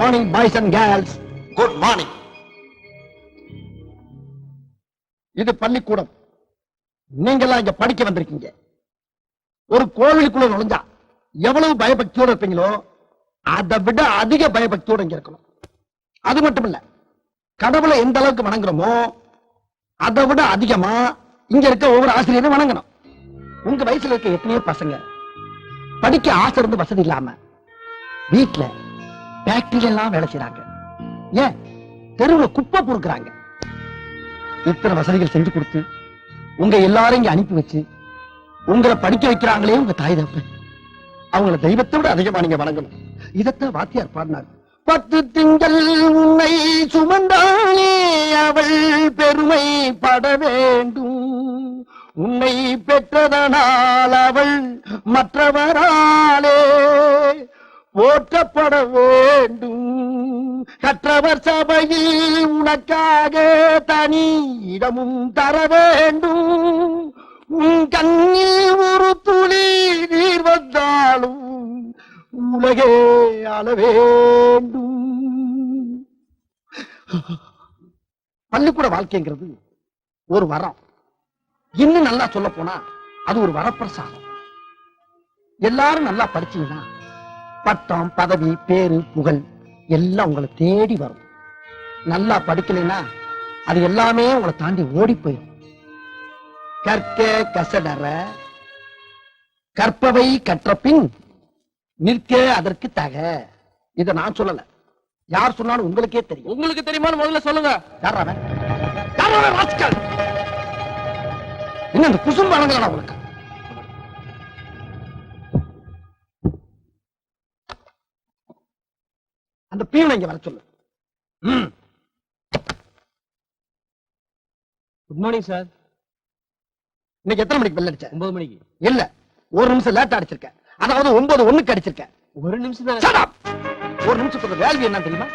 Morning boys and girls. Good morning. இது பள்ளிக்கூடம். நீங்கெல்லாம் இங்க படிக்க வந்திருக்கீங்க. ஒரு கோவிலுக்குள்ள நுழைஞ்சா எவ்வளவு பயபக்தியோட இருப்பீங்களோ அதை விட அதிக பயபக்தியோட இங்க இருக்கணும். அது மட்டும் இல்ல, கடவுளை எந்த அளவுக்கு வணங்குறோமோ அதை விட அதிகமா இங்க இருக்க ஒவ்வொரு ஆசிரியரும் வணங்கணும். உங்க வயசுல இருக்க எத்தனையோ பசங்க படிக்க ஆசை இருந்து வசதி இல்லாம வீட்டுல ஃபேக்டரியில எல்லாம் வேலை செய்யறாங்க. ஏன் தெருவுல குப்பை பொறுக்கிறாங்க. இத்தனை வசதிகள் செஞ்சு கொடுத்து உங்க எல்லாரும் இங்க அனுப்பி வச்சு உங்களை படிக்க வைக்கிறாங்களே உங்க தாய் தப்பு. அவங்கள தெய்வத்தை விட அதிகமா நீங்க வணங்கணும். இதத்தான் வாத்தியார் பாடினார். 10 திங்கள் உன்னை சுமந்தாலே அவள் பெருமை பட வேண்டும். உன்னை பெற்றதனால் அவள் மற்றவராலே போற்றப்பட வேண்டும். கற்றவர் சபையில் உனக்காக தனி இடமும் தர வேண்டும். உன் கண்ணில் ஒரு துளி நீர் வந்தாலும் உலகே ஆள வேண்டும். பள்ளிக்கூட வாழ்க்கைங்கிறது ஒரு வரம். இன்னும் நல்லா சொல்ல போனா அது ஒரு வரப்பிரசாதம். எல்லாரும் நல்லா படிச்சீங்கன்னா பட்டம், பதவி, பேரு, புகழ் எல்லாம் உங்களை தேடி வரும். நல்லா படிக்கலைன்னா அது எல்லாமே உங்களை தாண்டி ஓடி போயிடும். கற்க கசடற கற்பவை கற்ற பின் நிற்க அதற்கு தக. இத நான் சொல்லல, யார் சொன்னாலும் உங்களுக்கே தெரியும். உங்களுக்கு தெரியுமான்னு முதல்ல சொல்லுங்க. என்ன அந்த குசும்பு வழங்கலாம் உங்களுக்கு? அந்த பீவனை இங்க வர சொல்லு. Good morning sir. இன்னைக்கு எத்தனை மணிக்கு பெல் அடிச்ச? 9 மணிக்கு. இல்ல, ஒரு நிமிஷம் லேட்டா அடிச்சிருக்க. அதாவது 9:01 அடிச்சிருக்க. ஒரு நிமிஷம் தான். ஒரு நிமிஷத்துக்கு வேல்யூ என்ன தெரியுமா?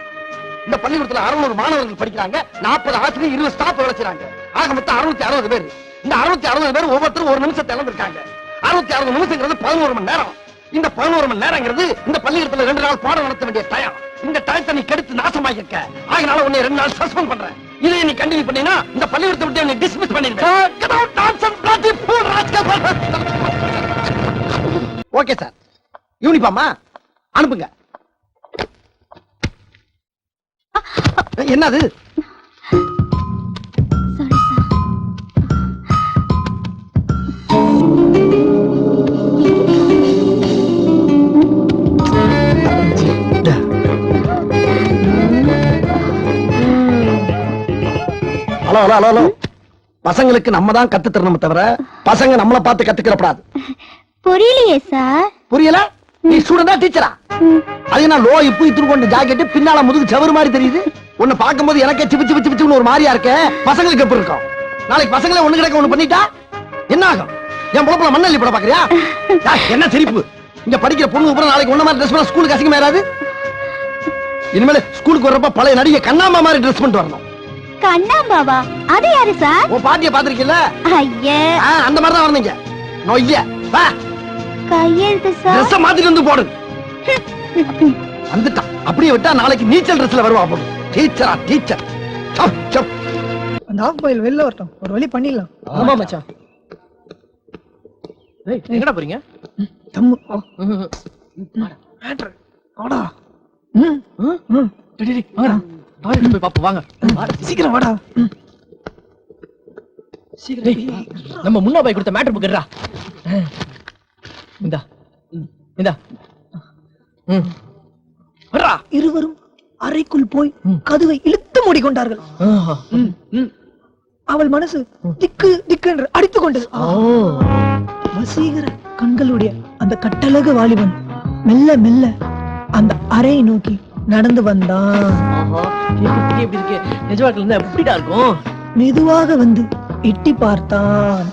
இந்த பள்ளிக்கூடத்துல 600 மாணவர்கள் படிக்கிறாங்க. 40 ஆசிரியர், 20 ஸ்டாஃப் வேலை செய்றாங்க. ஆக மொத்தம் 660 பேர். இந்த 660 பேர் ஒவ்வொருத்தரும் ஒரு நிமிஷத்தை இழந்திருக்காங்க. 660 நிமிஷங்கிறது 11 மணி நேரம். இந்த 11 மணி நேரங்கிறது இந்த பள்ளிக்கூடத்துல 2 நாள் பாடம் நடத்த வேண்டிய டயம். இந்த டயத்தை நீ கெடுத்து நாசமாக்கிருக்க. அதனால உன்னை 2 நாள் சஸ்பெண்ட் பண்றேன். இதை நீ கண்டினியூ பண்ணினா இந்த பள்ளிக்கூடத்தை விட்டு நீ டிஸ்மிஸ் பண்ணிடுவேன். Okay sir. யூனிஃபார்மா அனுப்புங்க. என்னது? ஹலோ ஹலோ ஹலோ, பசங்களுக்கு நம்ம தான் கத்து தரணும் தவிர பசங்க நம்மளை பார்த்து கத்துக்கிறப்படாது. புரியலையே சார். புரியல? நீ ஸ்டூடெண்டா டீச்சரா? அது என்ன லோ இப்பு இத்துரு கொண்டு ஜாக்கெட் பின்னால முதுகு செவரு மாதிரி தெரியுது. உன்னை பார்க்கும்போது எனக்கே சிபிச்சு பிச்சு பிச்சுன்னு ஒரு மாதிரியா இருக்க. பசங்களுக்கு எப்படி இருக்கும்? நாளைக்கு பசங்களே ஒண்ணு கிடக்க ஒண்ணு பண்ணிட்டா என்ன ஆகும்? என் பொழப்புல மண்ணள்ளி போட பாக்குறியா? என்ன சிரிப்பு? இங்க படிக்கிற பொண்ணு அப்புறம் நாளைக்கு ஒண்ணு மாதிரி ட்ரெஸ் பண்ணா ஸ்கூலுக்கு அசிங்கமா ஏறாது? இனிமேல் ஸ்கூலுக்கு வர்றப்ப பழைய நடிகை கண்ணாம்பா மாதிரி ட்ரெஸ் பண்ணிட்டு வரணும். கண்ணாம்பாவா? அது யாரு சார்? உன் பாட்டிய பாத்திருக்கீல்ல? ஐயே, அந்த மாதிரி தான் வரணுங்க. நோய்ய வா, கையெழுத்து சார். ட்ரெஸ் மாத்திட்டு வந்து போடு. வந்துட்டான். அப்படியே விட்டா நாளைக்கு நீச்சல் ட்ரெஸ்ல வருவா போடு. டீச்சரா டீச்சர். அந்த ஆஃப் பாயில் வெளில வரட்டும், ஒரு வழி பண்ணிடலாம். ஆமா மச்சான். ஏய், எங்கடா போறீங்க? தம்மு மேட்டர் வாடா. டேய் வாங்கடா. டாய்லெட் போய் பாப்போம் வாங்க. சீக்கிரம் வாடா. சீக்கிரம். நம்ம முன்னா போய் கொடுத்த மேட்டர் புக்கறா. இந்தா இந்தா. வரா. இருவரும் அறைக்குள் போய் கதவை இழுத்து மூடிக்கொண்டார்கள். அவள் மனசு திக்கு திக்கு என்று அடித்துக் கொண்டது. வசீகர கண்களுடைய அந்த கட்டழகு வாலிபன் மெல்ல மெல்ல அந்த அறையை நோக்கி நடந்து வந்தான். எப்படி இருக்கு? நிஜவாக்கில் இருந்தா எப்படிடா இருக்கும்? மெதுவாக வந்து எட்டி பார்த்தான்.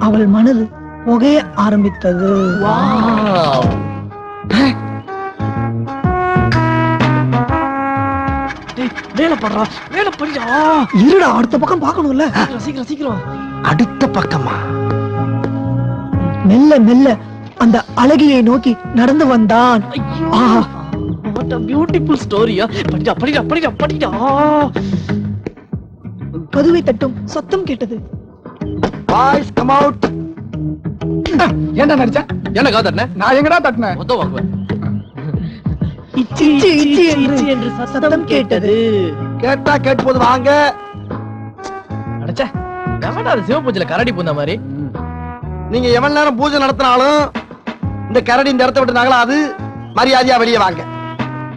அவள் மனது புகைய ஆரம்பித்தது. வேலை பண்றா, வேலை பண்ணியா? இருடா, அடுத்த பக்கம் பார்க்கணும்ல. சீக்கிரம் சீக்கிரம். அடுத்த பக்கமா? மெல்ல மெல்ல அந்த அழகியை நோக்கி நடந்து வந்தான். வாட் a பியூட்டிஃபுல் ஸ்டோரியா. படிடா படிடா படிடா படிடா. கதவை தட்டும் சத்தம் கேட்டது. Boys come out. ஏன்டா நடிச்ச? என்ன காதர்னே? நான் எங்கடா தட்டினேன்? மொத்தம் வாங்குவேன். இச்சி இச்சி என்று சத்தம் கேட்டது. கேட்டா கேட்டு போது வாங்க. அடச்சே, எவன்டா அது சிவபூஜையில கரடி பூந்த மாதிரி? நீங்க எவ்வளவு நேரம் பூஜை நடத்தினாலும் இந்த கரடி இந்த இடத்த விட்டு நகலாது. மரியாதையா வெளியே வாங்க.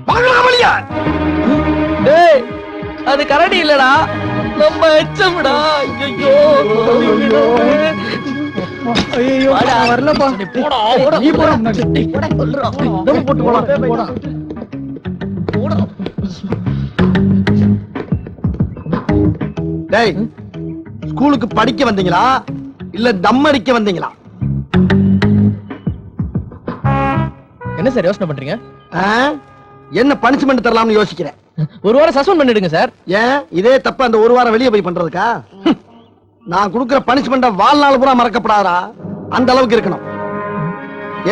வாங்கடா வெளியே. டேய், அது கரடி இல்லடா, நம்ம எச்சம்டா. ஐயோ ஐயோ வரலப்பா. போடா நீ போடா முன்னாடி. போட்டு போலாம். போடா. டேய், ஸ்கூலுக்கு படிக்க வந்தீங்களா இல்ல தம் அடிக்க வந்தீங்களா? என்ன சார் யோசனை பண்றீங்க? ஆ? என்ன பனிஷ்மெண்ட் தரலாம்னு யோசிக்கிறேன். ஒரு வாரம் சஸ்பெண்ட் பண்ணிடுங்க சார். ஏன் இதே தப்பு அந்த ஒரு வாரம் வெளியே போய் பண்றதுக்கா? நான் கொடுக்கிற பனிஷ்மெண்ட வாழ்நாள் பூரா மறக்கப்படாதா? அந்த அளவுக்கு இருக்கணும்.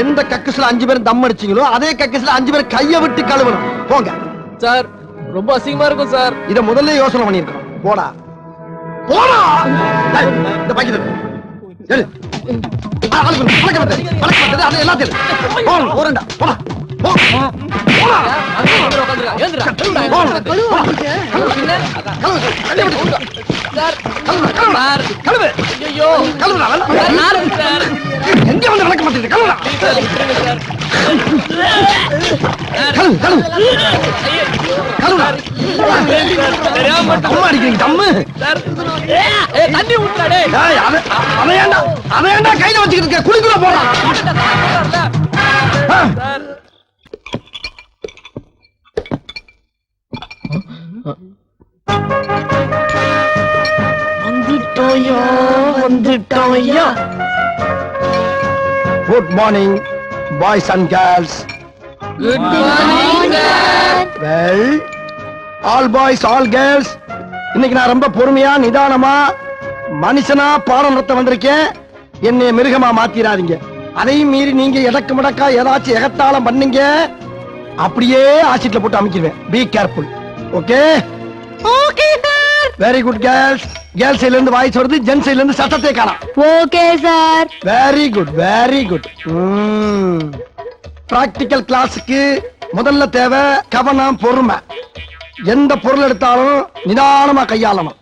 எந்த கக்கஸ்ல 5 பேரும் தம் அடிச்சீங்களோ அதே கக்கஸ்ல 5 பேர் கைய விட்டு கழுவணும். போங்க சார், ரொம்ப அசிங்கமா இருக்கும் சார். இத முதல்ல யோசனை பண்ணிருக்கணும். போடா போடா. டேய், இந்த பாக்கெட் எடு. எடு. அது எல்லாத்தையும் போறேன்டா. போடா போ. போடா. ஏந்திரா. Sir, sir. கழுவு. ஐயோ, கழுவுடா. சார். எங்க வந்து விளக்க மாட்டேங்குது? கழுவுடா. சார், விட்டுருங்க சார். கழுவு கழுவு கழுவுடா. தெரியாம அம்மா அடிக்கிறீங்க தம்மு. சார். ஏய், தண்ணி ஊத்துடா டேய். டேய், அதை ஏன்டா கையில வச்சுக்கிட்டு இருக்க? குளிக்குள்ள போடா. ஆ. சார். வந்துட்டோயா, வந்துட்டோயா. Good morning boys and girls. Good morning sir. Well, all boys all girls, இன்னைக்கு நான் ரொம்ப பொறுமையா நிதானமா மனுஷனா பாடம் நடத்த வந்திருக்கேன். என்னை மிருகமா மாத்திராதீங்க. அதையும் மீறி நீங்க எடக்கு முடக்கா ஏதாச்சும் எகத்தாளம் பண்ணீங்க, அப்படியே ஆசிட்ல போட்டு அமைக்கிடுவேன். Be careful. Okay? Okay sir. Very good girls. Girls சைடுல இருந்து வாய்ஸ் வருது, ஜென்ஸ் சைடுல இருந்து சத்தத்தை காணோம். Okay sir. Very good very good. Practical கிளாஸுக்கு முதல்ல தேவை கவனம், பொறுமை. எந்த பொருள் எடுத்தாலும் நிதானமா கையாளணும்.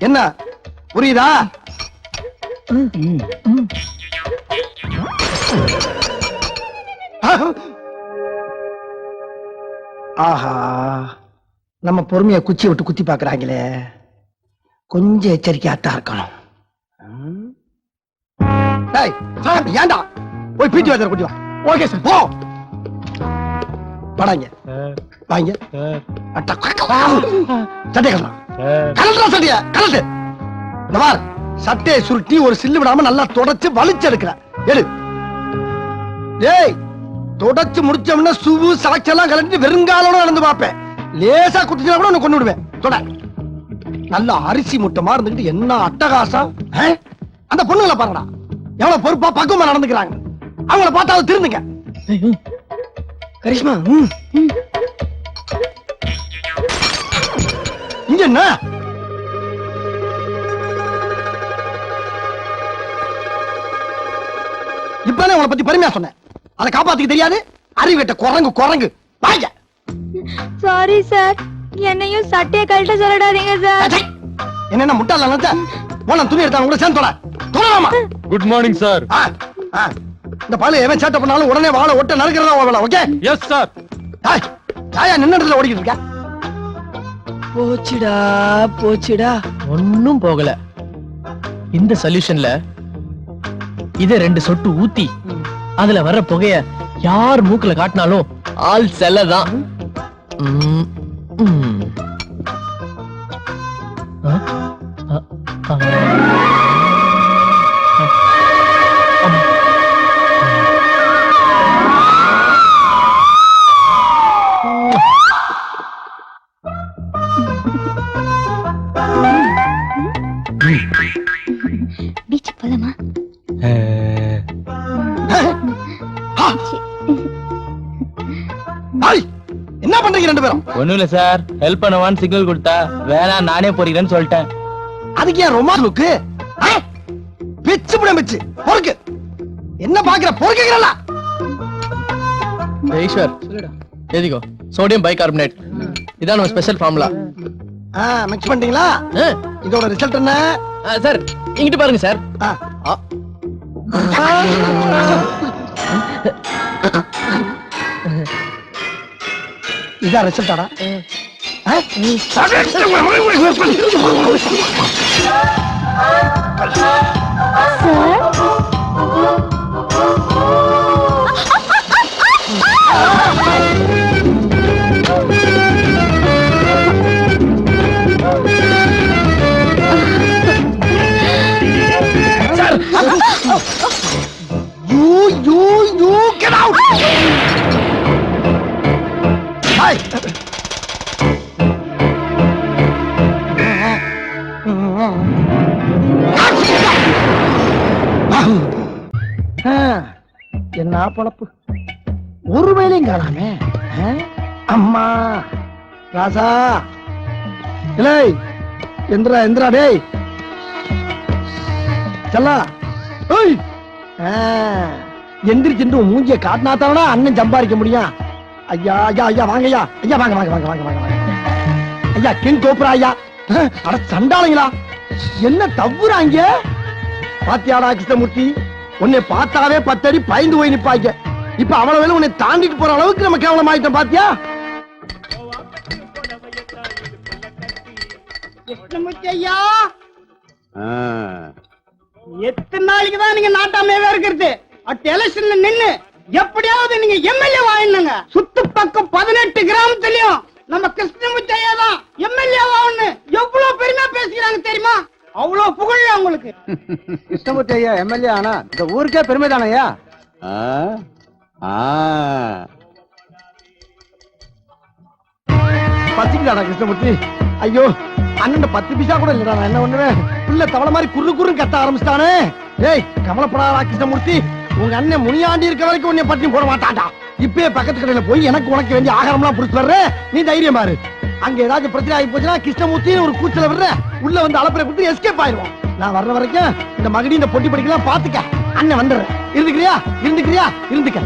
என்ன புரியுதா? ஆஹா, நம்ம பொறுமைய குச்சி விட்டு குத்தி பாக்குறாங்களே. கொஞ்சம் எச்சரிக்கையாத்தான் இருக்கணும். டேய், ஏன்டா போய் பீட்டி வாத்தியாரை கூட்டி வா. Okay sir. போ. வாடாங்க வாங்க. சட்டை கலலாம். கலண்டா சட்டைய கலட்டு. இந்த பார், சட்டையை சுருட்டி ஒரு சில்லு விடாம நல்லா தொடச்சு வலிச்சு எடுக்கிற. எடு. டேய், தொடச்சு முடிச்சோம்னா சுவு சாட்செல்லாம் கலந்து வெறுங்காலோட நடந்து பார்ப்பேன். லேசா குட்டிச்சா கூட உன்னை கொண்டு விடுவேன். தொட. நல்ல அரிசி முட்டமா இருந்துகிட்டு என்ன அட்டகாசம். அந்த பொண்ணுங்களை பாருங்கடா, எவ்வளவு பொறுப்பா பக்குவமா நடந்துக்கிறாங்க. அவங்கள பார்த்தாவது திருந்துங்க. கரிஷ்மா, இங்க என்ன? இப்பதானே உங்களை பத்தி பெருமையா சொன்னேன். அதை காப்பாத்திக்க தெரியாது. அறிவிட்ட குரங்கு குரங்கு. வாங்க. Sorry sir. என்னையும் சட்டையை கழட்ட சொல்லிடாதீங்க சார். என்ன முட்டாள நினைச்ச? போன துணி எடுத்தா கூட சேர்ந்து தொடலாமா? Good morning sir. இந்த பாலு எவன் சேட்டை பண்ணாலும் உடனே வாழை ஒட்ட நறுக்கிறதா வேலை. ஓகே? Yes sir. தாயா நின்ன இடத்துல ஓடிக்கிட்டு இருக்க. போச்சுடா போச்சுடா. ஒண்ணும் போகல. இந்த சொல்யூஷன்ல இத 2 சொட்டு ஊத்தி அதுல வர்ற புகைய யார் மூக்குல காட்டினாலும் ஆள் செல்லதான். பீச் போலாமா? என்ன ஒண்ணும் இல்ல சார், ஹெல்ப் பண்ணவான்னு சிக்னல் கொடுத்தா வேணா நானே போறீங்கன்னு சொல்லிட்டேன். அதுக்கு ஏன் ரொமான்ஸ் லுக்கு? பிச்சு புட பிச்சு பொறுக்கு. என்ன பாக்குற பொறுக்குறல? ஈஸ்வர் எதிகோ சோடியம் பைகார்பனேட், இதான் நம்ம ஸ்பெஷல் ஃபார்முலா. மிக்ஸ் பண்ணிட்டீங்களா? இதோட ரிசல்ட் என்ன சார்? இங்கிட்டு பாருங்க சார். இதான் ரிசல்ட்டாடா? You get out! Hey! என்ன பொழப்பு, ஒரு வேலையும் காணாமே. அம்மா ராசா, இல்லை எந்திரா எந்திரா டேய் செல்லா. எந்திரிச்சு மூஞ்சிய காட்டினாத்தானா அண்ணன் சம்பாதிக்க முடியும். ஐயா ஐயா ஐயா வாங்க ஐயா, ஐயா வாங்க வாங்க வாங்க வாங்க வாங்க ஐயா, கிங் கோப்ரா ஐயா. அட சண்டாளங்களா, என்ன தவ்வுறாங்க பாத்தியாடா கிருஷ்ணமூர்த்தி? உன்னை பார்த்தாவே 10 அடி பயந்து போய் நிப்பாங்க. இப்ப அவ்வளவு உன்னை தாண்டிட்டு போற அளவுக்கு நம்ம கேவலம் ஆயிட்டோம் பாத்தியா? கிருஷ்ணமூர்த்தி ஐயா, எத்தனை நாளைக்கு தான் நீங்க நாட்டாமையாவே இருக்கிறது? அட் எலெக்ஷன்ல நின்னு எப்படியாவது நீங்க எம்எல்ஏ வாங்கினுங்க. சுத்து பக்கம் 18 கிராமத்திலயும் நம்ம கிருஷ்ணமூர்த்தி ஐயா தான் எம்எல்ஏ வாங்கன்னு எவ்வளவு பெருமையா பேசிக்கிறாங்க தெரியுமா? அவ்வளவு புகழ் உங்களுக்கு. கிருஷ்ணமூர்த்தி ஐயா எம்எல்ஏ ஆனா இந்த ஊருக்கே பெருமை தானே ஐயா? பசிக்குதாடா கிருஷ்ணமூர்த்தி? ஐயோ அண்ணன் 10 பைசா கூட இல்லடா, நான் என்ன பண்ணுவேன்? பிள்ளை தவளை மாதிரி குறு குறுன்னு கத்த ஆரம்பிச்சிட்டானே. ஏய் கவலைப்படாதா கிருஷ்ணமூர்த்தி, உங்க அண்ணன் முனியாண்டி இருக்க வரைக்கும் உன்னை பட்டி போட மாட்டான்டா. இப்பயே பக்கத்து கடையில போய் எனக்கு உனக்கு வேண்டிய ஆகாரம்லாம் புடிச்சு வர்ற, நீ தைரியம் பாரு. அங்க ஏதாச்சும் பிரச்சனை ஆகி போச்சுன்னா கிருஷ்ணமூர்த்தி ஒரு கூச்சல விடுற, உள்ள வந்து அலப்பறை கொடுத்து எஸ்கேப் ஆயிடுவோம். நான் வர்ற வரைக்கும் இந்த மகடி இந்த பொட்டி படிக்கலாம் பாத்துக்க. அண்ணன் வந்துடுறேன். இருந்துக்கிறியா இருந்துக்கிறியா இருந்துக்க.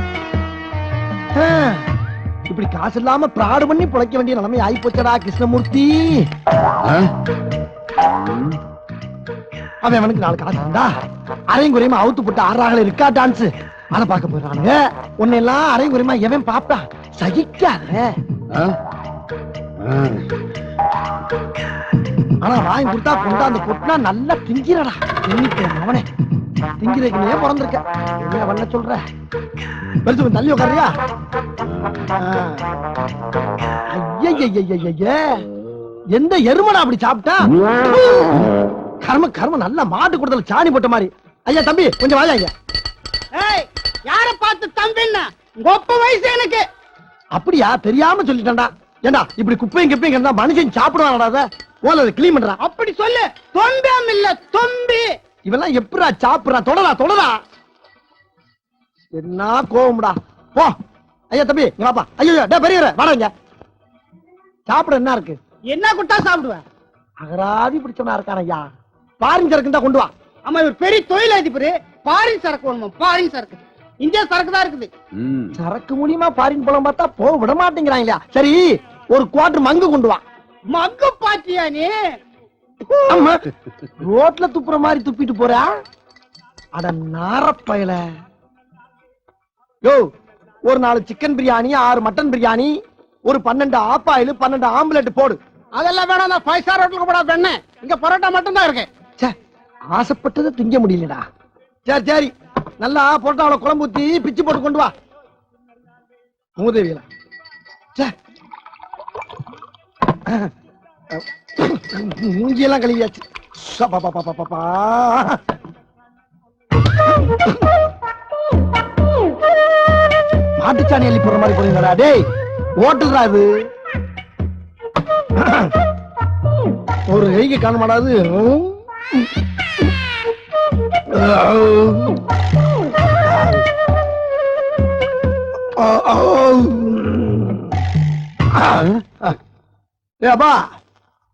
இப்படி காசு இல்லாம பிராடு பண்ணி பிழைக்க வேண்டிய நிலைமை ஆகி போச்சடா கிருஷ்ணமூர்த்தி. அவன் அவனுக்கு 4 காசு இருந்தா அரையும் குறையுமா அவுத்து போட்டு ஆறாக இருக்கா டான்ஸ் அதை பார்க்க போறானுங்க. உன்னை எல்லாம் அரையும் குறையுமா எவன் பாப்பா சகிக்காத. ஆனா வாங்கி கொடுத்தா கொண்டாந்து கொட்டினா நல்லா திங்கிறடா. அவனே திங்கிறதுக்கு நீ பிறந்திருக்க, என்ன பண்ண சொல்ற? பெருசு தள்ளி உட்காரியா? எந்த எருமடா அப்படி சாப்பிட்டா? கர்ம கர்ம நல்ல மாட்டு கொடுத்தல சாணி போட்ட மாதிரி. ஐயா தம்பி கொஞ்சம் வாயா ஐயா. யார பார்த்து தம்பின்னா கொப்ப வயசு எனக்கு. அப்படியா? தெரியாம சொல்லிட்டேன்டா. ஏண்டா இப்படி குப்பையும் கிப்பையும் இருந்தா மனுஷன் சாப்பிடுவாங்கடா. ஓல கிளீன் பண்றா. அப்படி சொல்லு. தொம்பியம் இல்ல தொம்பி. இவெல்லாம் எப்படா சாப்பிடுறா? தொடரா தொடரா. என்ன கோவம்டா. போ ஐயா தம்பி இங்க வாப்பா. ஐயோ டேய் பெரியவரே வாடா இங்க. சாப்பிட என்ன இருக்கு? என்ன குட்டா சாப்பிடுவேன்? அகராதி பிடிச்சவனா இருக்கான ஐயா. பாரின் சரக்கு தான் கொண்டு வா. ஆமா இவர் பெரிய தொழிலதிபர். பாரின் சரக்கு வேணுமா? பாரின் சரக்கு இந்தியா சரக்கு தான் இருக்குது. சரக்கு மூலியமா பாரின் பழம் பார்த்தா போக விட மாட்டேங்கிறாங்களா? சரி ஒரு குவார்டர் மங்கு கொண்டு வா. மங்கு பாத்தியா நீ? அம்மா ரோட்ல துப்புற மாதிரி துப்பிட்டு போறா. அட நாரப்பயல. யோ ஒரு 4 சிக்கன் பிரியாணி, 6 மட்டன் பிரியாணி, ஒரு 12 ஆப்பாயில், 12 ஆம்லெட் போடு. அதெல்லாம் வேணாம். நான் 5 ஸ்டார் ஹோட்டலுக்கு போடா பெண்ணே. இங்க பரோட்டா மட்டும் தான் இருக்கு. ஆசைப்பட்டதை திங்க முடியலடா. சரி சரி நல்லா பரோட்டாவில குழம்பு ஊத்தி பிச்சு போட்டு கொண்டு வா. மூதேவியல மூஞ்சியெல்லாம் கழுவியாச்சு. மாட்டுச்சாணி அள்ளி போடுற மாதிரி போறீங்களா? டேய் ஹோட்டல்ரா இது. ஒரு கைக்கு காண மாட்டாது. ஏப்பா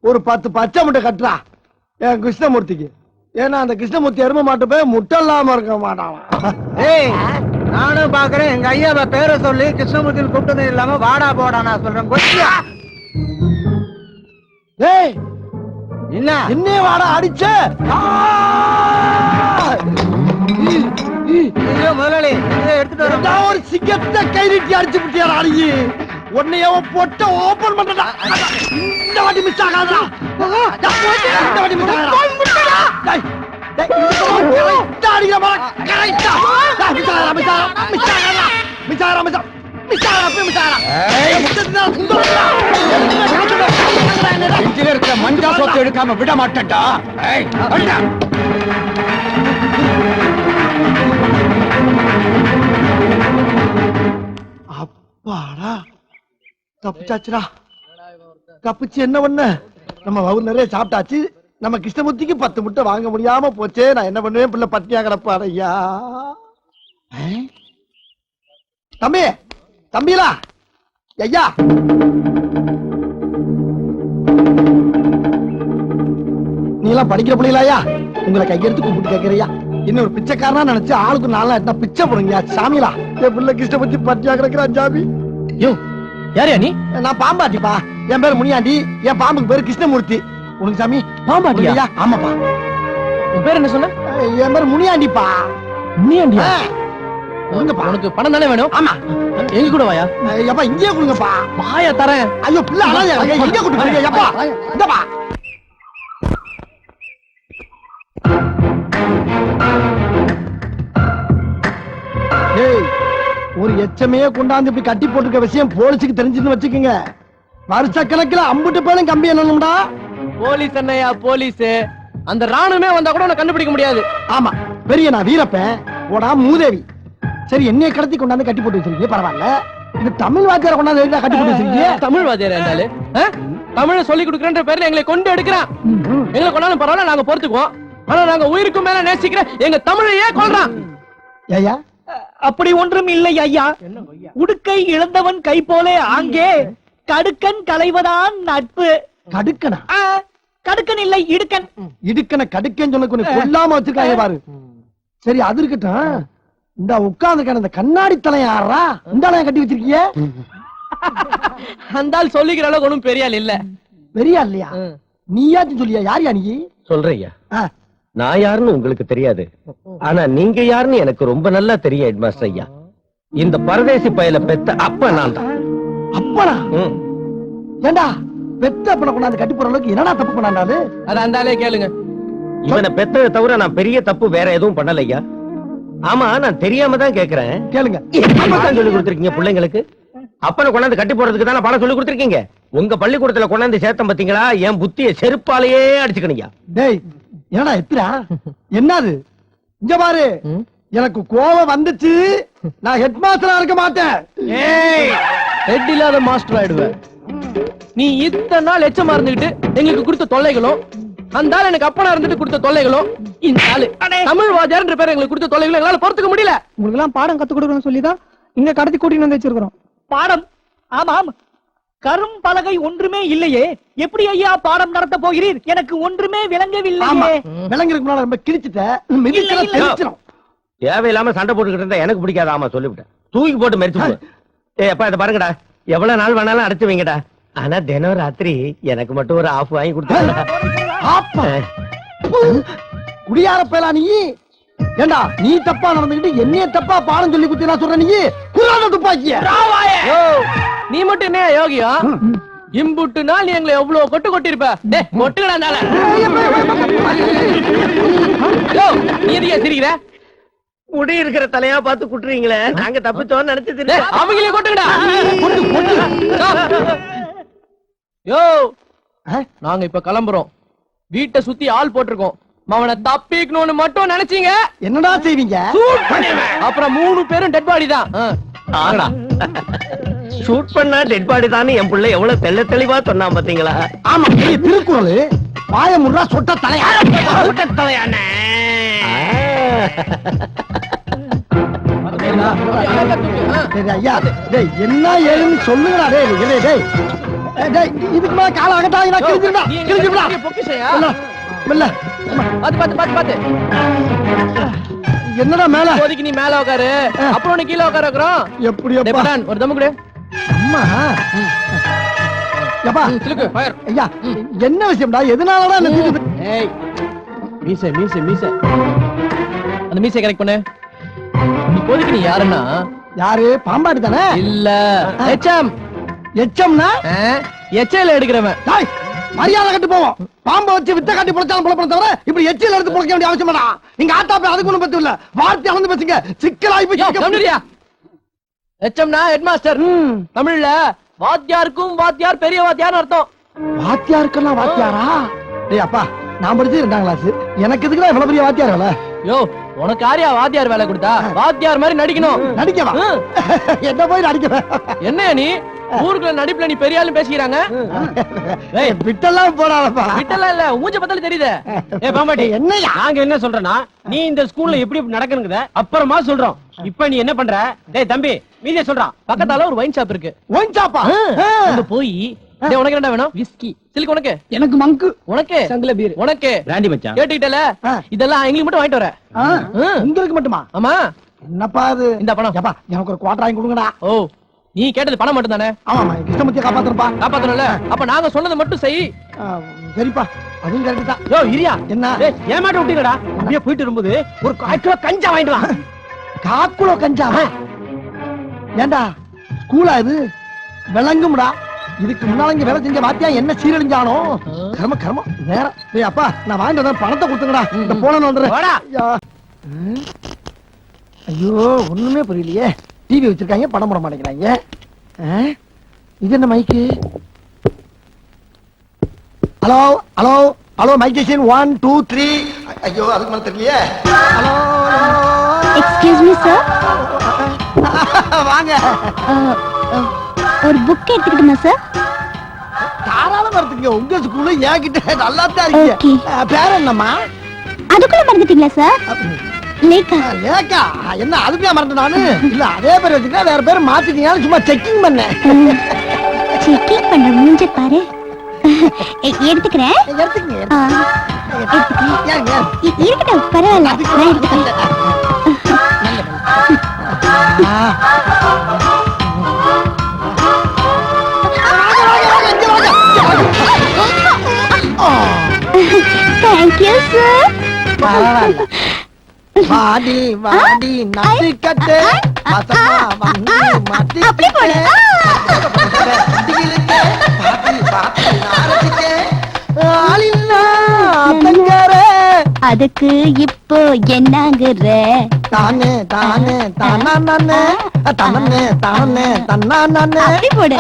ஒரு 10 பச்சை முட்டை கட்டுறா என் கிருஷ்ணமூர்த்திக்கு. ஏன்னா அந்த கிருஷ்ணமூர்த்தி எரும மாட்டு போய் முட்டை இல்லாம இருக்க மாட்டான். ஏய் நானும் பாக்குறேன் எங்க ஐயாவை பேரை சொல்லி கிருஷ்ணமூர்த்தி கூப்பிட்டது இல்லாம வாடா போடா நான் சொல்றேன். ஏய் என்ன என்னே வாடா அடிச்ச. முதலாளி இதை எடுத்துட்டு வர நான் ஒரு சிங்கத்தை கை நீட்டி அடிச்சு விட்டியாரா அடியே. உன்னைய பொட்ட ஓபன் பண்றடா. இந்த வாட்டி மிஸ் ஆகாதடா. இந்த வாட்டி மிஸ் ஆகாதடா. டேய் டேய் இந்த அடிங்க பாரு. கரெக்ட்டா. மிஸ் ஆகாதடா மிஸ் ஆகாதடா மிஸ் ஆகாதடா மிஸ் ஆகாதடா மிஸ் ஆகாதடா மிஸ் ஆகாதடா. ஏய் முட்டடா சுந்தரடா. இஞ்சில இருக்க மஞ்சா சொத்து எடுக்காம விட மாட்டேன்டா. ஏய் அடடா. அப்பாடா தப்பிச்சாச்சுடா. தப்பிச்சு என்ன பண்ண? நம்ம வவுறு நிறைய சாப்பிட்டாச்சு. நம்ம கிருஷ்ணமூர்த்திக்கு 10 முட்டை வாங்க முடியாம போச்சே. நான் என்ன பண்ணுவேன்? பிள்ளை பட்டியா கிடப்பாரு. ஐயா தம்பி தம்பிலா ஐயா நீ எல்லாம் படிக்கிற பிள்ளைங்களா? உங்களை கையெடுத்து கூப்பிட்டு கேட்கறியா? இன்னொரு பிச்சைக்காரனா நினைச்சு ஆளுக்கு 4 நாள் பிச்சை போடுங்க சாமிலா. என் பிள்ளை கிருஷ்ணமூர்த்தி பட்டியா கிடக்குறான் சாமி. யோ யாரையா நீ? நான் பாம்பாட்டிப்பா. என் பேரு முனியாண்டி. என் பாம்புக்கு பேரு கிருஷ்ணமூர்த்தி. உனக்கு சாமி பாம்பாட்டியா? ஐயா ஆமாப்பா. உன் பேர் என்ன சொன்ன? என் பேரு முனியாண்டிப்பா. முனியாண்டியா? கொடுங்கப்பா. உனக்கு பணம் தானே வேணும்? ஆமா. எங்க கூட வாயா. எப்பா இங்கே கொடுங்கப்பா. வாயா தரேன். ஐயோ பிள்ளை அழகா எங்க கூட்டு போறீங்க? எப்பா இந்தப்பா. ஏய் ஒரு எச்சமே கொண்டாந்து இப்படி கட்டி போட்டுருக்க விஷயம் போலீஸுக்கு தெரிஞ்சுன்னு வச்சுக்கோங்க. வருஷக்கணக்கில் அம்புட்டு பேரும் கம்பி என்னடா. போலீஸ் என்னையா போலீஸ்? அந்த ராணுவமே வந்தா கூட உன்னை கண்டுபிடிக்க முடியாது. ஆமா பெரிய நான் வீரப்பன் ஓடா மூதேவி. சரி என்னைய கடத்தி கொண்டாந்து கட்டி போட்டு வச்சிருக்கீங்க பரவாயில்ல. இது தமிழ் வாத்தியார கொண்டாந்து எதுக்கு கட்டி போட்டு வச்சிருக்கீங்க? தமிழ் வாத்தியார் இருந்தாலும் தமிழ சொல்லி கொடுக்குறேன்ற பேர்ல எங்களை கொண்டு எடுக்கிறான். எங்களை கொண்டாலும் பரவாயில்ல, நாங்க பொறுத்துக்குவோம். ஆனா நாங்க உயிருக்கும் மேல நேசிக்கிற எங்க தமிழையே கொள்றான். ஐயா அப்படி ஒன்றும் இல்லை ஐயா. உடுக்கை இழந்தவன் கை போலே ஆங்கே கடுக்கன் களைவதான் நட்பு. கடுக்கனா? கடுக்கன் இல்லை இடுக்கன். இடுக்கன கடுக்கன்னு சொன்ன கொஞ்சம் கொல்லாம வச்சிருக்காங்க பாரு. சரி அது இருக்கட்டும். இந்த உட்கார்ந்து இந்த கண்ணாடி தலைய யாரா இந்த கட்டி வச்சிருக்கீங்க? அந்த ஆள் சொல்லிக்கிற அளவுக்கு ஒண்ணும் பெரிய ஆள் இல்ல. பெரிய இல்லையா? நீயாச்சும் சொல்லியா? யார் நீ? சொல்றையா, நான் யாருன்னு உங்களுக்கு தெரியாது. ஆனா நீங்க யாருன்னு எனக்கு ரொம்ப நல்லா தெரியும் ஹெட்மாஸ்டர் ஐயா. இந்த பரதேசி பயல பெத்த அப்ப நான் தான். அப்பனா? ஏண்டா பெத்த அப்பனை கொண்டாந்து கட்டி போற அளவுக்கு என்னடா தப்பு பண்ணாண்டாரு? அது அந்த ஆளே கேளுங்க. இவனை பெத்ததை தவிர நான் பெரிய தப்பு வேற எதுவும் பண்ணலையா. ஆமா நான் தெரியாம தான் கேக்குறேன். கேளுங்க. தான் சொல்லி கொடுத்திருக்கீங்க பிள்ளைங்களுக்கு? அப்பனை கொண்டாந்து கட்டி போறதுக்கு தானே பணம் சொல்லி கொடுத்திருக்கீங்க. உங்க பள்ளிக்கூடத்துல கொண்டாந்து சேர்த்தம் பாத்தீங்களா? என் புத்திய செருப்பாலேயே அடிச்சுக்கணியா. டேய் என்னடா எத்திரா? என்னது? இங்க பாரு, எனக்கு கோவம் வந்துச்சு. நான் ஹெட் மாஸ்டரா இருக்க மாட்டேன். ஹெட் இல்லாத மாஸ்டர் ஆயிடுவேன். நீ இத்தனை நாள் எச்சமா இருந்துகிட்டு எங்களுக்கு கொடுத்த தொல்லைகளும், அந்த ஆள் எனக்கு அப்பனா இருந்துட்டு கொடுத்த தொல்லைகளும், இந்த ஆளு தமிழ் வாத்தியார்ன்ற பேர் எங்களுக்கு கொடுத்த தொல்லைகளும் எங்களால பொறுத்துக்க முடியல. உங்களுக்கு எல்லாம் பாடம் கத்து கொடுக்கணும்னு சொல்லிதான் இங்க கடத்தி கூட்டிட்டு வந்து வச்சிருக்கிறோம். பாடம்? ஆமாம். கரும் பலகை ஒன்றுமே இல்லையே, எப்படி ஐயா பாடம் நடத்த போகிறீர்? எனக்கு ஒன்றுமே விளங்கவில்லையே. விளங்குறதுக்கு முன்னால ரொம்ப கிழிச்சிட்ட. தேவையில்லாம சண்டை போட்டுக்கிட்டு இருந்தா எனக்கு பிடிக்காது. ஆமா சொல்லிவிட்டேன். தூக்கி போட்டு மறிச்சு. அப்பா இதை பாருங்கடா, எவ்வளவு நாள் வேணாலும் அடைச்சு வைங்கடா. ஆனா தினம் ராத்திரி எனக்கு மட்டும் ஒரு ஆஃப் வாங்கி கொடுத்தா. குடியார பேலா நீ? ஏண்டா நீ தப்பா நடந்துகிட்டு என்னைய தப்பா பாடம் சொல்லி குத்தி நான் சொல்றேன். நீ குரான துப்பாக்கிய நீ மட்டும் என்ன யோகியா? இம்புட்டு நாள் நீ எங்களை எவ்வளவு கொட்டு கொட்டிருப்ப. கொட்டுக்கடா நீ எதுக்கே சிரிக்கிற? முடி இருக்கிற தலையா பார்த்து குட்டுறீங்களே, நாங்க தப்பிச்சோன்னு நினைச்சது. அவங்களே கொட்டுக்கடா. யோ நாங்க இப்ப கிளம்புறோம். வீட்டை சுத்தி ஆள் போட்டிருக்கோம். அவனை தப்பிக்கணும்னு மட்டும் நினைச்சீங்க என்னடா செய்வீங்க? அப்புறம் 3 பேரும் டெட் பாடி தான். ஷூட் பண்ணா டெட் பாடி தான். என் பிள்ளை எவ்வளவு தெள்ள தெளிவா சொன்னான் பாத்தீங்களா? ஆமா திருக்குறள் பாய முறா சொட்ட தலையா சொட்ட தலையானே. ஐயா டேய் என்ன ஏன்னு சொல்லுங்கடா. டேய் டேய், இதுக்கு மேல கால அகட்டாங்க கிழிஞ்சிருடா நீ எங்க கிழிஞ்சிருடா பெரிய பொக்கிஷையா? மெல்ல பாத்து என்னடா மேல இப்போதைக்கு நீ மேல உட்காரு அப்புறம் நீ கீழே உட்கார வைக்கிறோம். எப்படி டேய் அப்பா பட்டான், ஒரு தம்மு கொடு. அம்மா எப்பா சிலுக்கு ஃபயர். ஐயா என்ன விஷயம்டா எதனாலடா இந்த தீட்டு ஏய் மீசை மீசை மீசை அந்த மீசை கரெக்ட் பண்ணு. இப்போதைக்கு நீ யாருன்னா யாரு பாம்பாடி தானே இல்ல எச்எம் எச்சம்னா எச்ஐல எடுக்கிறவன். டேய் மரியாதை கட்டு போவோம் பாம்பை வச்சு வித்த காட்டி பொழைச்சாலும் பொழைப்பட தவிர இப்படி எச்சில எடுத்து பொழைக்க வேண்டிய அவசியம் வேணா நீங்க ஆத்தாப்ப அதுக்கு ஒண்ணும் பத்து இல்ல வார்த்தை அளந்து பேசுங்க சிக்கலாய் போய் எச்எம்னா ஹெட்மாஸ்டர். தமிழ்ல வாத்தியாருக்கும் வாத்தியார் பெரிய வாத்தியார்னு அர்த்தம். வாத்தியாருக்கெல்லாம் வாத்தியாரா டேய் அப்பா நான் படிச்சது 2ஆம் கிளாஸ் எனக்கு எதுக்குடா இவ்வளவு பெரிய வாத்தியார் வேலை யோ உனக்கு யாரையா வாத்தியார் வேலை கொடுத்தா? வாத்தியார் மாதிரி நடிக்கணும். நடிக்கவா என்ன போய் நடிக்கவா என்ன நீ ஊருக்குள்ள நடிப்புல நீ பெரிய ஆளு பேசிக்கிறாங்க. விட்டெல்லாம் போடாதப்பா விட்டலாம் இல்ல மூஞ்ச பார்த்தாலே தெரியுதே. ஏ பாம்பாட்டி என்னையா நாங்க என்ன சொல்றோம்னா நீ இந்த ஸ்கூல்ல எப்படி நடக்கணுங்கத அப்புறமா சொல்றோம். இப்ப நீ என்ன பண்ற? டேய் தம்பி மீதிய சொல்றான். பக்கத்தால ஒரு ஒயின் ஷாப் இருக்கு. ஒயின் ஷாப்பா அங்க போய் டேய் உனக்கு என்ன வேணும்? விஸ்கி. சில்க் உனக்கு? எனக்கு மங்கு உனக்கு? சங்கல பீர். உனக்கு? பிராண்டி மச்சான். கேட்டுக்கிட்டல இதெல்லாம் எங்களுக்கு மட்டும் வாங்கிட்டு வர. உங்களுக்கு மட்டுமா ஆமா என்னப்பா அது இந்த பணம். ஏப்பா எனக்கு ஒரு குவார்டர் வாங்கி கொடுங்கடா ஓ நீ கேட்டது பணம் மட்டும் தானே? ஆமாமா கிருஷ்ணமூர்த்தியை காப்பாத்துறப்பா காப்பாத்தணும்ல. அப்ப நாங்க சொன்னதை மட்டும் செய். சரிப்பா அதுவும் கரெக்ட் தான் யோ இரியா என்ன டேய் ஏமாட்ட விட்டீங்கடா. அப்படியே போயிட்டு இருக்கும்போது ஒரு 1 கிலோ கஞ்சா வாங்கிட்டு வா. காக்குளோ கஞ்சாவா ஏண்டா ஸ்கூலா இது விளங்கும்டா இதுக்கு முன்னால இங்க வேலை செஞ்ச வாத்தியா என்ன சீரழிஞ்சானோ கர்ம கர்மம் வேற டேய் அப்பா நான் வாங்கிட்டு வந்தேன் பணத்தை கொடுத்துங்கடா இந்த போன வந்துடுறேன் வாடா. ஐயா. ஐயோ ஒண்ணுமே புரியலையே டிவி வச்சிருக்காங்க படம் போட மாட்டேங்கிறாங்க இது என்ன mic hello hello hello mic station 1 2 3 ஐயோ அதுக்கு மேல தெரியலையே ஹலோ எக்ஸ்கியூஸ் மீ சார், வாங்க ஒரு புக் எடுத்துக்கிட்டுமா சார்? தாராளமா எடுத்துங்க உங்க ஸ்கூல்ல ஏகிட்ட நல்லா தான் இருக்கீங்க Okay. பேர் என்னம்மா அதுக்குள்ள மறந்துட்டீங்களா சார்? லேக்கா. லேக்கா என்ன அதுக்குள்ள மறந்து நானு இல்ல அதே பேர் வச்சுக்கிட்டா வேற பேர் மாத்திட்டீங்க சும்மா செக்கிங் பண்ணேன் செக்கிங் பண்ற மூஞ்ச பாரு. எடுத்துக்கிறேன். எடுத்துக்கங்க எடுத்துக்கிறேன். ஏங்க இருக்கட்டும் பரவாயில்ல, நான் எடுத்துக்கிறேன். Thank you sir. வாடி வாடி நட்டுக்கட்டு பசமா வந்து அப்படி போடு. அதுக்கு இப்போ என்னங்குற? தானே தானே தானா நானே தானே தானே தன்னா நானே அப்படி போடு.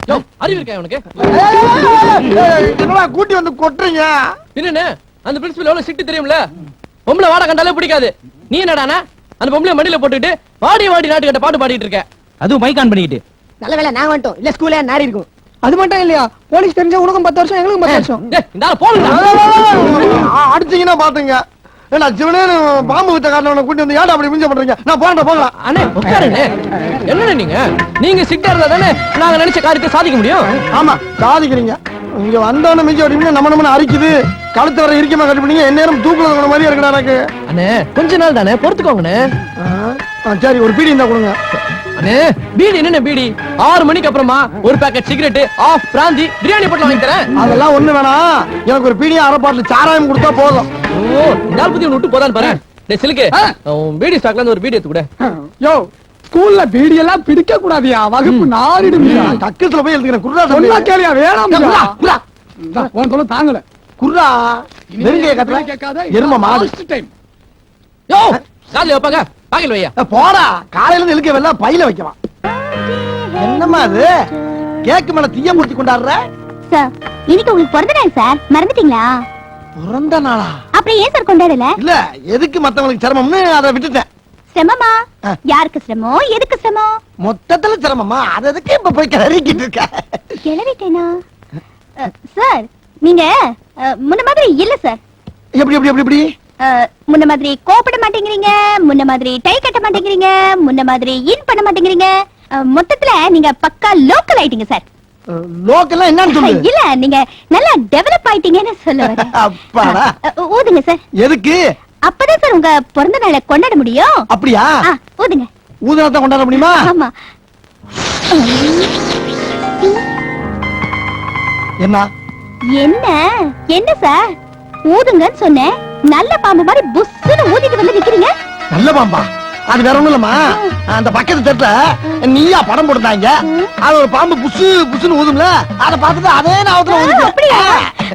யோ அறிவு இருக்கா உனக்கு? கூட்டி வந்து கொட்டுறீங்க என்னன்னு அந்த பிரின்சிபல் எவ்வளவு சிட்டு தெரியும்ல? பொம்பளை வாட கண்டாலே பிடிக்காது. நீ என்னடானா அந்த பொம்பளை மடியில போட்டுட்டு வாடி வாடி நாட்டு கட்ட பாட்டு பாடிட்டு இருக்க. அதுவும் மைக் ஆன் பண்ணிக்கிட்டு நல்ல வேளை நான் வந்துட்டோம் இல்ல ஸ்கூல்ல நாரி இருக்கும். அது மட்டும் இல்லையா போலீஸ் தெரிஞ்சா உனக்கும் 10 வருஷம் எங்களுக்கும் 10 வருஷம். டேய் இந்த ஆளு போடுடா. அடிச்சீங்கன்னா பாத்துங்க ஏன்னா சிவனே பாம்பு வித்த காரணம் கூட்டி வந்து ஏடா அப்படி மிஞ்ச பண்றீங்க நான் போறேன் போகலாம் அண்ணே உட்காருண்ணே. என்னண்ணே நீங்க சிட்டா இருந்தா தானே நாங்க நினைச்ச காரியத்தை சாதிக்க முடியும். ஆமா சாதிக்கிறீங்க இங்க வந்தவன மிஞ்சி ஓடிங்க நம்ம அரிக்குது கழுத்து வர இருக்கமா கட்டி பண்ணீங்க என்ன நேரம் தூக்குல இருக்கிற மாதிரி இருக்கடா எனக்கு அண்ணே கொஞ்ச நாள் தானே பொறுத்துக்கோங்கண்ணே. சரி ஒரு பீடி இருந்தா கொடுங்க அண்ணே பீடி என்னண்ணே பீடி? 6 மணிக்கு அப்புறமா ஒரு பாக்கெட் சிகரெட் ஆஃப் பிராந்தி பிரியாணி போட்டு வாங்கி தரேன். அதெல்லாம் ஒண்ணு வேணாம் எனக்கு ஒரு பீடியும் 1/2 பாட்டில் சாராயம் கொடுத்தா போதும். ஓ இந்த ஆள் பத்தி விட்டு போதான்னு பாரு. டேய் சிலுக்கு பீடி ஸ்டாக்ல இருந்து ஒரு பீடி எடுத்து கூட. யோ ஸ்கூல்ல பீடி எல்லாம் பிடிக்க கூடாதியா, வகுப்பு நாரிடுமியா. கக்கத்துல போய் எழுதுகிறேன் குர்ரா சொன்னா கேளியா வேணாம். குர்ரா உன் சொல்ல தாங்கல. குர்ரா நெருங்கிய கத்துல கேட்காத எரும மாடு டைம். யோ காலையில வைப்பாங்க பாக்கெட் வையா. போடா காலையில இருந்து இழுக்க வெள்ளம் பையில வைக்கலாம். என்னம்மா அது கேக்கு மேல தீய மூர்த்தி கொண்டாடுற? சார் இன்னைக்கு உங்களுக்கு பிறந்த நாள் சார், மறந்துட்டீங்களா? பிறந்த நாளா? அப்புறம் ஏன் சார் கொண்டாடல? இல்ல எதுக்கு மத்தவங்களுக்கு சிரமம்னு அதை விட்டுட்டேன். சிரமமா? யாருக்கு சிரமம், எதுக்கு சிரமம்? மொத்தத்துல சிரமமா? அது எதுக்கு இப்ப போய் கிளறிக்கிட்டு இருக்க? கிளறிட்டேனா? சார் நீங்க முன்ன மாதிரி இல்ல சார். எப்படி எப்படி எப்படி எப்படி? முன்ன மாதிரி கோபப்பட மாட்டேங்கிறீங்க, முன்ன மாதிரி டை கட்ட மாட்டேங்கிறீங்க, முன்ன மாதிரி இன் பண்ண மாட்டேங்கிறீங்க. மொத்தத்துல நீங்க பக்கா லோக்கல் ஆயிட்டீங்க சார். லோக்கல்லாம் என்னன்னு சொல்லு. இல்ல நீங்க நல்லா டெவலப் ஆயிட்டீங்கன்னு சொல்ல வரேன். அப்பாடா. ஊதுங்க சார். எதுக்கு? அப்பதான் சார் உங்க பிறந்த நாளை கொண்டாட முடியும். அப்படியா? ஊதுங்க. ஊதுனாத்தான் கொண்டாட முடியுமா? ஆமா. என்ன என்ன என்ன சார் ஊதுங்கன்னு சொன்னேன், நல்ல பாம்பு மாதிரி புஸ்ஸுன்னு ஊதிட்டு வந்து நிக்கிறீங்க. நல்ல பாம்பா? அது வேற ஒண்ணும் இல்லம்மா, அந்த பக்கத்து தெருல நீயா படம் போட்டுட்டாங்க, அது ஒரு பாம்பு புசு புசுன்னு ஊதும்ல, அத பார்த்துட்டு அதே நாவத்துல ஊதுச்சு. அப்படியா?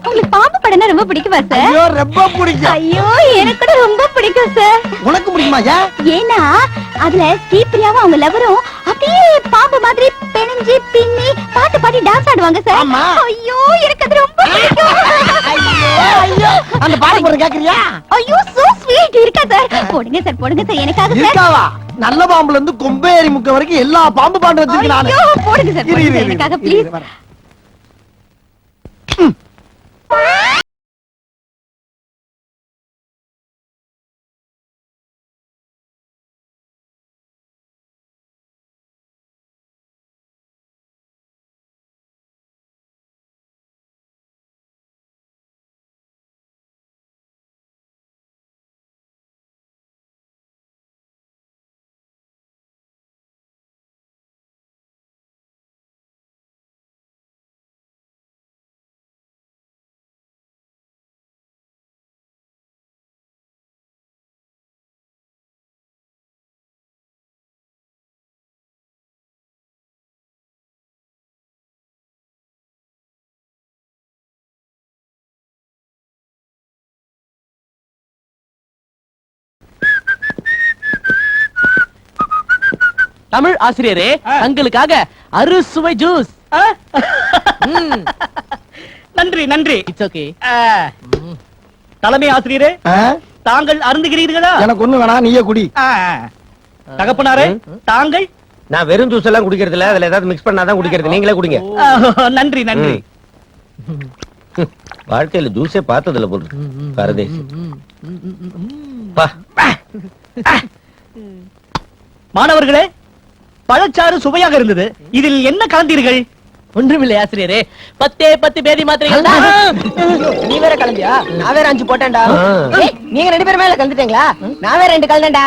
உங்களுக்கு பாம்பு படம்னா ரொம்ப பிடிக்குமா சார்? ஐயோ ரொம்ப பிடிக்கும். ஐயோ எனக்கு கூட ரொம்ப பிடிக்கும் சார். உனக்கு பிடிக்குமா? ஏன்னா அதுல ஸ்ரீபிரியாவும் அவங்க லவரும் அப்படியே பாம்பு மாதிரி பெணிஞ்சு பின்னி பாட்டு பாடி டான்ஸ் ஆடுவாங்க சார். ஆமா. ஐயோ எனக்கு அது ரொம்ப பிடிக்கும். ஐயோ அந்த பாட்டு போற கேக்குறியா? ஐயோ சோ ஸ்வீட். இருக்கா சார்? போடுங்க சார், போடுங்க சார் எனக்காக சார். இருக்காவா? நல்ல பாம்புல இருந்து கொம்பேரி முக்க வரைக்கும் எல்லா பாம்பு பாட்டு வச்சிருக்கேன் நானு. ஐயோ போடுங்க சார், போடுங்க சார் எனக்காக ப்ளீஸ். தமிழ் ஆசிரியரே, தங்களுக்காக அறுசுவை ஜூஸ். நன்றி நன்றி. It's okay. தலைமை ஆசிரியரே, தாங்கள் அருந்துகிறீர்களா? எனக்கு ஒண்ணு வேணா, நீயே குடி. தகப்பனாரே தாங்கள்? நான் வெறும் ஜூஸ் எல்லாம் குடிக்கிறது இல்ல, அதுல ஏதாவது மிக்ஸ் பண்ணாதான் குடிக்கிறது. நீங்களே குடிங்க. நன்றி நன்றி. வாழ்க்கையில ஜூஸே பார்த்ததில்ல போல பரதேசி. மாணவர்களே, பழச்சாறு சுவையாக இருந்தது. இதில் என்ன கலந்தீர்கள்? ஒன்றுமில்லை ஆசிரியரே, 10 பேதி மாத்திரைகள். நீ வேற கலந்தியா? நான் வேற 5 போட்டேன்டா. நீங்க 2 பேரும் மேல கலந்துட்டீங்களா? நான் வேற 2 கலந்தேன்டா.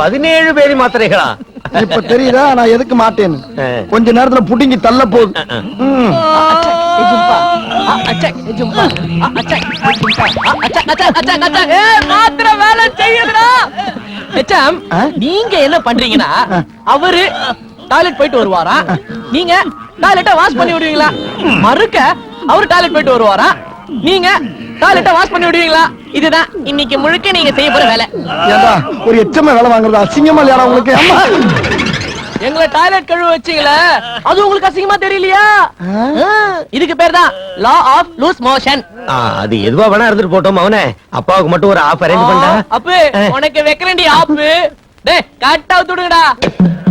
17 பேதி மாத்திரைகளா? இப்ப தெரியுதா நான் எதுக்கு மாட்டேன்னு? கொஞ்ச நேரத்துல புடிங்கி தள்ள போகுது. மாத்திரை வேலை செய்யுதுடா. நீங்க என்ன பண்றீங்கன்னா, அவரு டாய்லெட் போயிட்டு வருவாரா, நீங்க டாய்லெட்ட வாஷ் பண்ணி விடுவீங்களா? மறுக்க அவரு டாய்லெட் போயிட்டு வருவாரா, நீங்க டாய்லெட்ட வாஷ் பண்ணி விடுவீங்களா? இதுதான் இன்னைக்கு முழுக்க நீங்க செய்ய போற வேலை. ஏண்டா ஒரு எச்சமா வேலை வாங்குறதா? அசிங்கமா இல்லையா உங்களுக்கு? எங்களை டாய்லெட் கழுவ வச்சீங்களே, அது உங்களுக்கு அசிங்கமா தெரியலையா? இதுக்கு பேர் தான் லா ஆஃப் லூஸ் மோஷன். அது எதுவா வேணா இருந்துட்டு போட்டோம். அவனே அப்பாவுக்கு மட்டும் ஒரு ஆஃப் அரேஞ்ச் பண்ணா. அப்ப உனக்கு வைக்கிறேன்டி ஆப். டேய் கட் அவுட் விடுங்கடா.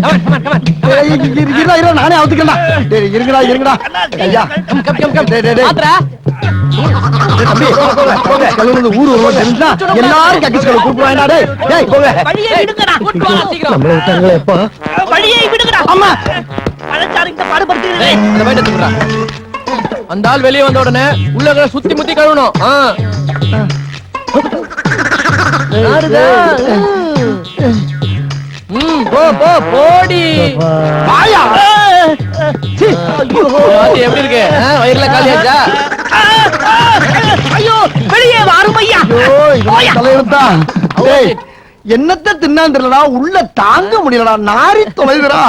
Come on come on come on. இருடா நானே அவுத்துக்கடா. டேய் இருங்கடா இருங்கடா. ஐயா கம். டேய் டேய் மாத்ரா. தம்பி கல்லுல ஊரு தெரிஞ்சா எல்லாரும் கக்கிஸ்களை கூப்பிடுவாங்கடா. டேய் டேய் போங்க. வழியை விடுங்கடா. கூட்டி வா சீக்கிரம். நம்மள விட்டாங்களே அப்பா. வழியை விடுங்கடா. அம்மா பழச்சாறு இந்த பாடுபடுத்துறீங்களே. அந்த பைட்ட தூக்குடா. அந்த ஆள் வெளிய வந்த உடனே உள்ள சுத்தி முத்தி கழுவணும். யாருடா? போ போடி. வாயா. அது எப்படி இருக்கு? வயிறுல காலியாச்சா? ஐயோ வெளியே வரும் ஐயா. ஐயோ இது தலையெழுத்தா. டேய் என்னத்த தின்னான்னு தெரியலடா, உள்ள தாங்க முடியலடா, நாரி தொலைதுடா.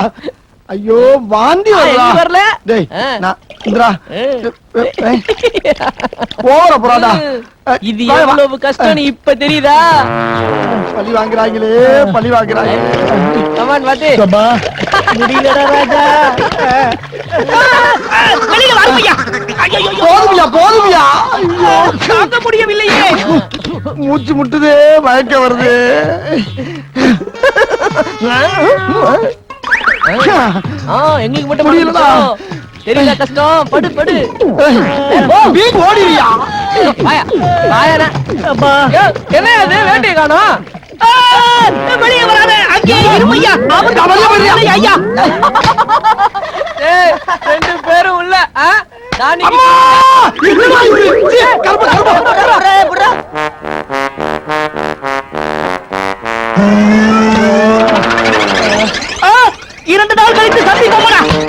ஐயோ வாந்தி வரல. டேய் நான் இந்திரா போற போறாடா. இது எவ்வளவு கஷ்டம் இப்ப தெரியுதா? பழி வாங்குறாங்களே பழி வாங்குறாங்களே. கமான் வாத்து. முடியலடா ராஜா. வெளியே வரும் ஐயா. ஐயோ போதுமியா கோதுமையா தாங்க முடியவில்லையே. மூச்சு முட்டுதே, மயக்க வருது. எங்களுக்கு மட்டும் முடியலடா. தெரியல கஷ்டம். படு படு. நீ ஓடியா? வாயா வாயாடா. என்ன அது வேட்டையை காணோம்? வெளியே வராத, அங்கே இருமையா. ஐயா ரெண்டு பேரும் உள்ள. அம்மா!